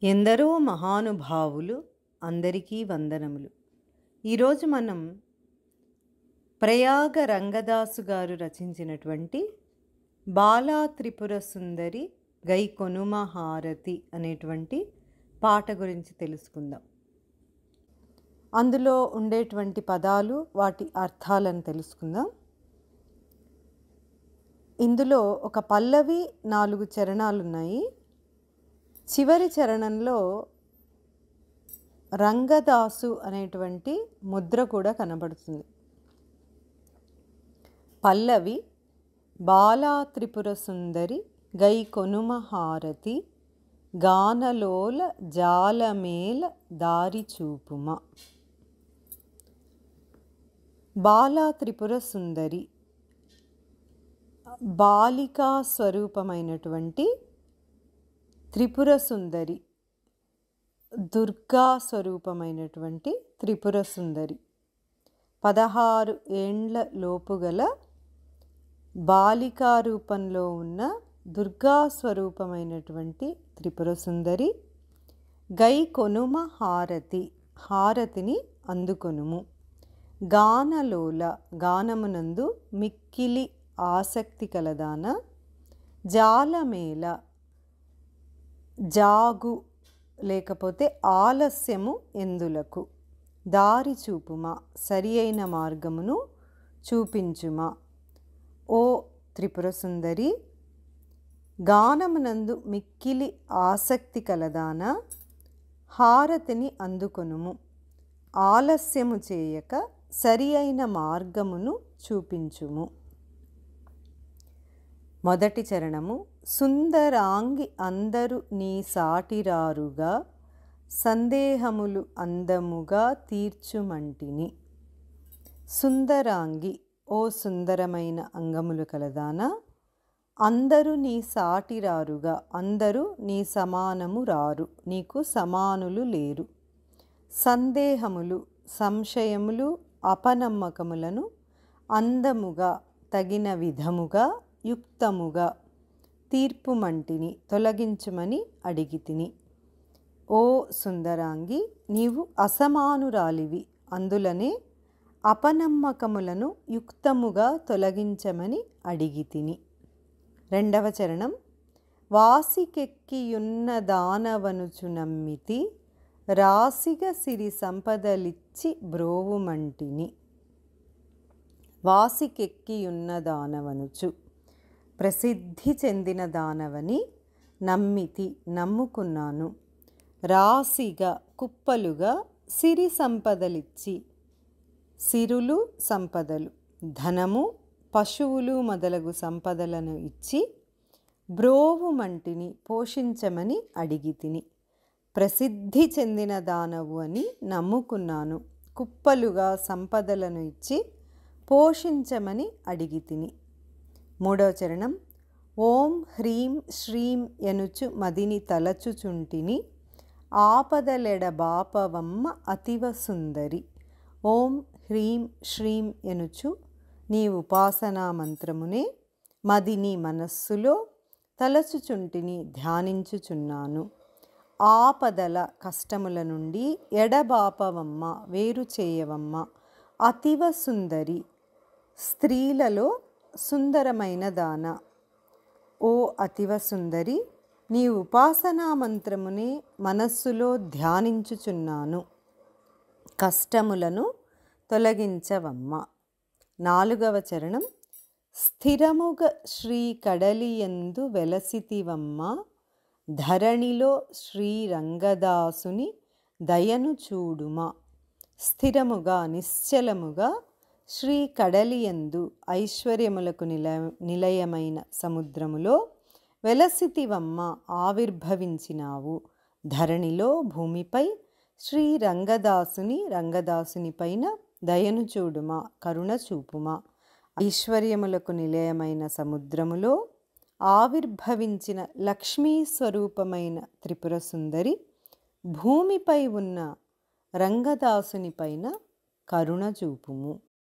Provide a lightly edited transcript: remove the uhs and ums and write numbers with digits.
ఎందరో మహానుభావులు అందరికీ వందనములు. ఈరోజు మనం ప్రయాగ రంగదాసు గారు రచించినటువంటి బాలా త్రిపుర సుందరి గైకొనుమ హారతి అనేటువంటి పాట గురించి తెలుసుకుందాం. అందులో ఉండేటువంటి పదాలు, వాటి అర్థాలను తెలుసుకుందాం. ఇందులో ఒక పల్లవి, 4 చరణాలున్నాయి. చివరి చరణంలో రంగదాసు అనేటువంటి ముద్ర కూడా కనబడుతుంది. పల్లవి: బాలా త్రిపుర సుందరి గైకొనుమ హారతి గానలోల జాలమేల దారి చూపుమ. బాలా త్రిపుర సుందరి బాలికా స్వరూపమైనటువంటి త్రిపుర సుందరి, దుర్గా స్వరూపమైనటువంటి త్రిపుర సుందరి, 16 ఏండ్ల లోపుగల బాలికా రూపంలో ఉన్న దుర్గా స్వరూపమైనటువంటి త్రిపుర సుందరి గైకొనుమ హారతి, హారతిని అందుకొనుము. గానలోల, గానమునందు మిక్కిలి ఆసక్తి కలదాన. జాలమేల, జాగు లేకపోతే ఆలస్యము ఎందులకు. దారి చూపుమా, సరి అయిన మార్గమును చూపించుమా. ఓ త్రిపుర సుందరి, గానమునందు మిక్కిలి ఆసక్తి కలదాన, హారతిని అందుకొనుము. ఆలస్యము చేయక సరి అయిన మార్గమును చూపించుము. మొదటి చరణము: సుందరాంగి అందరు నీ సాటిరారుగా, సందేహములు అందముగా తీర్చుమంటిని. సుందరాంగి, ఓ సుందరమైన అంగములు కలదానా, అందరూ నీ సాటిరారుగా, అందరూ నీ సమానము రారు, నీకు సమానులు లేరు. సందేహములు, సంశయములు, అపనమ్మకములను అందముగా, తగిన విధముగా, యుక్తముగా తీర్పుమంటిని, తొలగించుమని అడిగితిని. ఓ సుందరాంగి, నీవు అసమానురాలివి, అందులనే అపనమ్మకములను యుక్తముగా తొలగించమని అడిగితిని. రెండవ చరణం: వాసికెక్కియున్న దానవనుచు నమ్మితి, రాసిగ సిరి సంపదలిచ్చి బ్రోవుమంటిని. వాసికెక్కియున్న దానవనుచు, ప్రసిద్ధి చెందిన దానవని, నమ్మితి, నమ్ముకున్నాను. రాశిగా, కుప్పలుగా, సిరి సంపదలిచ్చి, సిరులు సంపదలు, ధనము, పశువులు మొదలగు సంపదలను ఇచ్చి, బ్రోవుమంటిని, పోషించమని అడిగితిని. ప్రసిద్ధి చెందిన దానవు అని నమ్ముకున్నాను, కుప్పలుగా సంపదలను ఇచ్చి పోషించమని అడిగితిని. మూడవ చరణం: ఓం హ్రీం శ్రీం ఎనుచు మదిని తలచుచుంటిని, ఆపదలెడ బాపవమ్మ అతివ సుందరి. ఓం హ్రీం శ్రీం ఎనుచు నీ ఉపాసనా మంత్రమునే మదిని, మనస్సులో, తలచుచుంటిని, ధ్యానించుచున్నాను. ఆపదల, కష్టముల నుండి, ఎడబాపవమ్మ, వేరు చేయవమ్మ, అతివ సుందరి, స్త్రీలలో సుందరమైన దాన. ఓ అతివ సుందరి, నీ ఉపాసనా మంత్రమునే మనస్సులో ధ్యానించుచున్నాను, కష్టములను తొలగించవమ్మ. నాలుగవ చరణం: స్థిరముగ శ్రీ కడలియందు వెలసితివమ్మ, ధరణిలో శ్రీరంగదాసుని దయను చూడుమా. స్థిరముగా, నిశ్చలముగా, శ్రీ కడలియందు, ఐశ్వర్యములకు నిలయమైన సముద్రములో, వెలసితివమ్మ, ఆవిర్భవించినావు. ధరణిలో, భూమిపై, శ్రీ రంగదాసుని, రంగదాసుని పైన దయను చూడుమా, కరుణ చూపుమా. ఐశ్వర్యములకు నిలయమైన సముద్రములో ఆవిర్భవించిన లక్ష్మీ స్వరూపమైన త్రిపుర సుందరి, భూమిపై ఉన్న రంగదాసుని పైన కరుణ చూపుము.